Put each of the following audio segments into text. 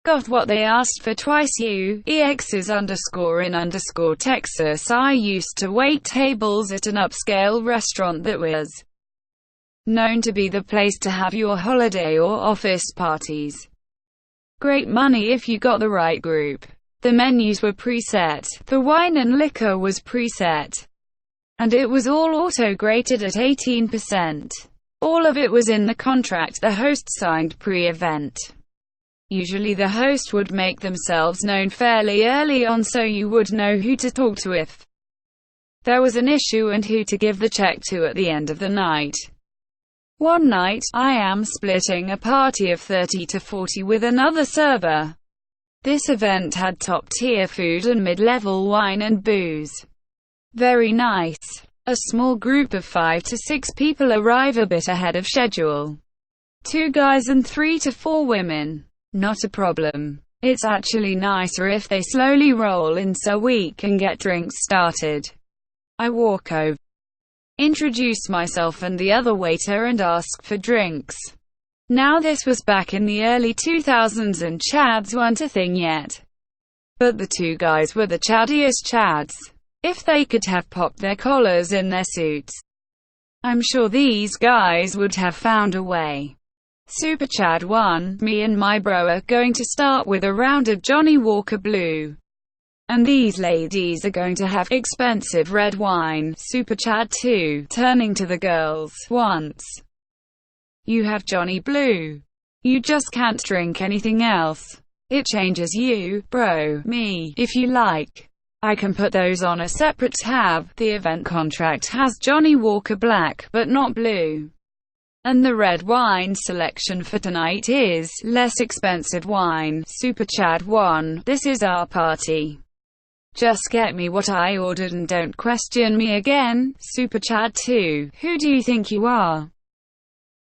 Got what they asked for twice. EXs_in_Texas. I used to wait tables at an upscale restaurant that was known to be the place to have your holiday or office parties. Great money if you got the right group. The menus were preset, the wine and liquor was preset, and it was all auto-graded at 18%. All of it was in the contract the host signed pre-event. Usually the host would make themselves known fairly early on so you would know who to talk to if there was an issue and who to give the check to at the end of the night. One night, I am splitting a party of 30 to 40 with another server. This event had top-tier food and mid-level wine and booze. Very nice. A small group of 5 to 6 people arrive a bit ahead of schedule. 2 guys and 3 to 4 women. Not a problem. It's actually nicer if they slowly roll in so we can get drinks started. I walk over, introduce myself and the other waiter and ask for drinks. Now this was back in the early 2000s and chads weren't a thing yet. But the 2 guys were the chaddiest chads. If they could have popped their collars in their suits, I'm sure these guys would have found a way. Super Chad 1, me and my bro are going to start with a round of Johnny Walker Blue. And these ladies are going to have expensive red wine. Super Chad 2, turning to the girls, once you have Johnny Blue, you just can't drink anything else. It changes you, bro, me, if you like. I can put those on a separate tab. The event contract has Johnny Walker Black, but not Blue. And the red wine selection for tonight is less expensive wine. Super Chad 1, this is our party. Just get me what I ordered and don't question me again. Super Chad 2, who do you think you are?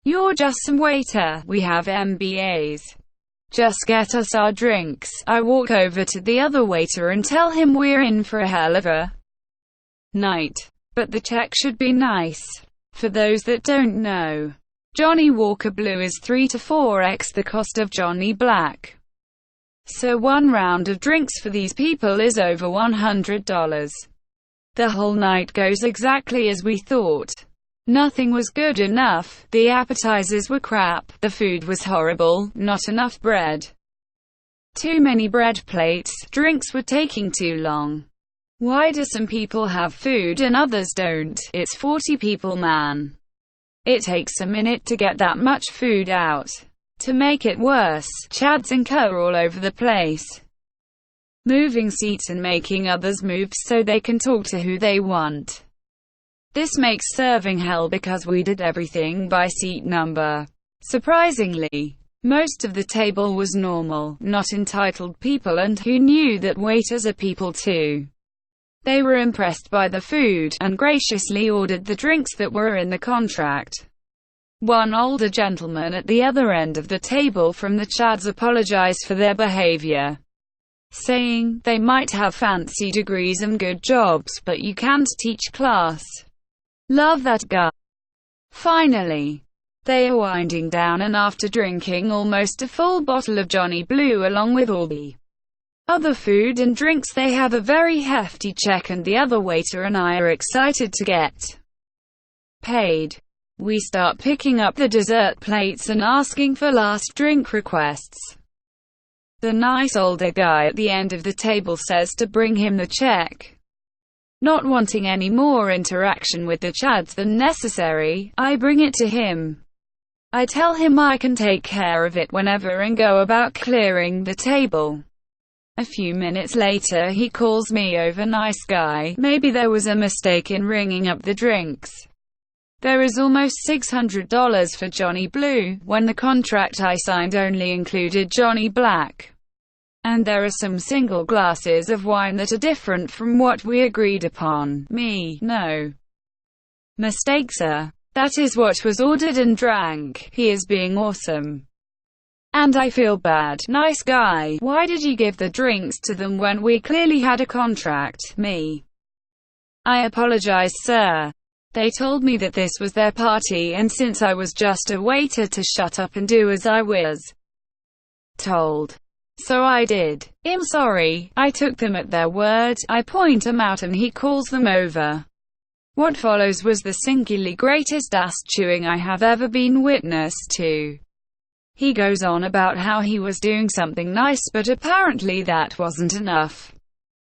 You're just some waiter. We have MBAs. Just get us our drinks. I walk over to the other waiter and tell him we're in for a hell of a night. But the check should be nice. For those that don't know, Johnny Walker Blue is 3 to 4x the cost of Johnny Black. So one round of drinks for these people is over $100. The whole night goes exactly as we thought. Nothing was good enough, the appetizers were crap, the food was horrible, not enough bread. Too many bread plates, drinks were taking too long. Why do some people have food and others don't? It's 40 people, man. It takes a minute to get that much food out. To make it worse, chads incur all over the place, moving seats and making others move so they can talk to who they want. This makes serving hell because we did everything by seat number. Surprisingly, most of the table was normal, not entitled people and who knew that waiters are people too. They were impressed by the food, and graciously ordered the drinks that were in the contract. One older gentleman at the other end of the table from the chads apologized for their behavior, saying, they might have fancy degrees and good jobs, but you can't teach class. Love that guy. Finally, they are winding down, and after drinking almost a full bottle of Johnny Blue along with all the other food and drinks, they have a very hefty check and the other waiter and I are excited to get paid. We start picking up the dessert plates and asking for last drink requests. The nice older guy at the end of the table says to bring him the check. Not wanting any more interaction with the chads than necessary, I bring it to him. I tell him I can take care of it whenever and go about clearing the table. A few minutes later he calls me over. Nice guy, maybe there was a mistake in ringing up the drinks. There is almost $600 for Johnny Blue, when the contract I signed only included Johnny Black. And there are some single glasses of wine that are different from what we agreed upon. Me, no mistake, sir. That is what was ordered and drank. He is being awesome. And I feel bad. Nice guy, why did you give the drinks to them when we clearly had a contract? Me, I apologize, sir. They told me that this was their party, and since I was just a waiter, to shut up and do as I was told. So I did. I'm sorry, I took them at their word. I point them out and he calls them over. What follows was the singularly greatest ass chewing I have ever been witness to. He goes on about how he was doing something nice, but apparently that wasn't enough.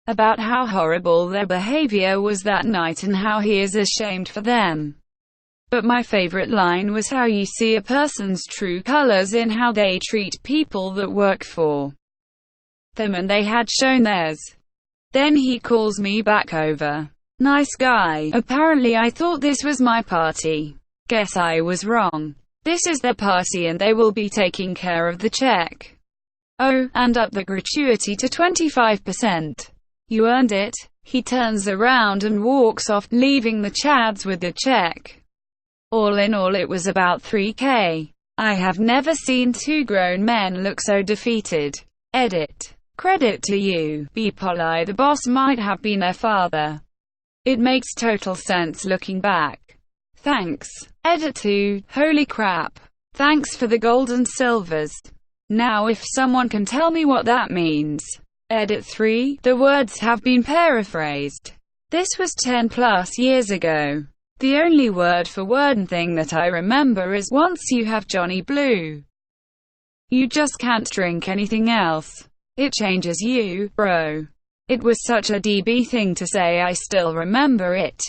About how horrible their behavior was that night and how he is ashamed for them. But my favorite line was how you see a person's true colors in how they treat people that work for them, and they had shown theirs. Then he calls me back over. Nice guy. Apparently I thought this was my party. Guess I was wrong. This is their party and they will be taking care of the check. Oh, and up the gratuity to 25%. You earned it. He turns around and walks off, leaving the Chads with the check. All in all, it was about $3K. I have never seen two grown men look so defeated. Edit. Credit to you, B. Polly. The boss might have been their father. It makes total sense looking back. Thanks. Edit 2. Holy crap. Thanks for the gold and silvers. Now if someone can tell me what that means. Edit 3. The words have been paraphrased. This was 10 plus years ago. The only word for word thing that I remember is, once you have Johnny Blue, you just can't drink anything else. It changes you, bro. It was such a DB thing to say, I still remember it.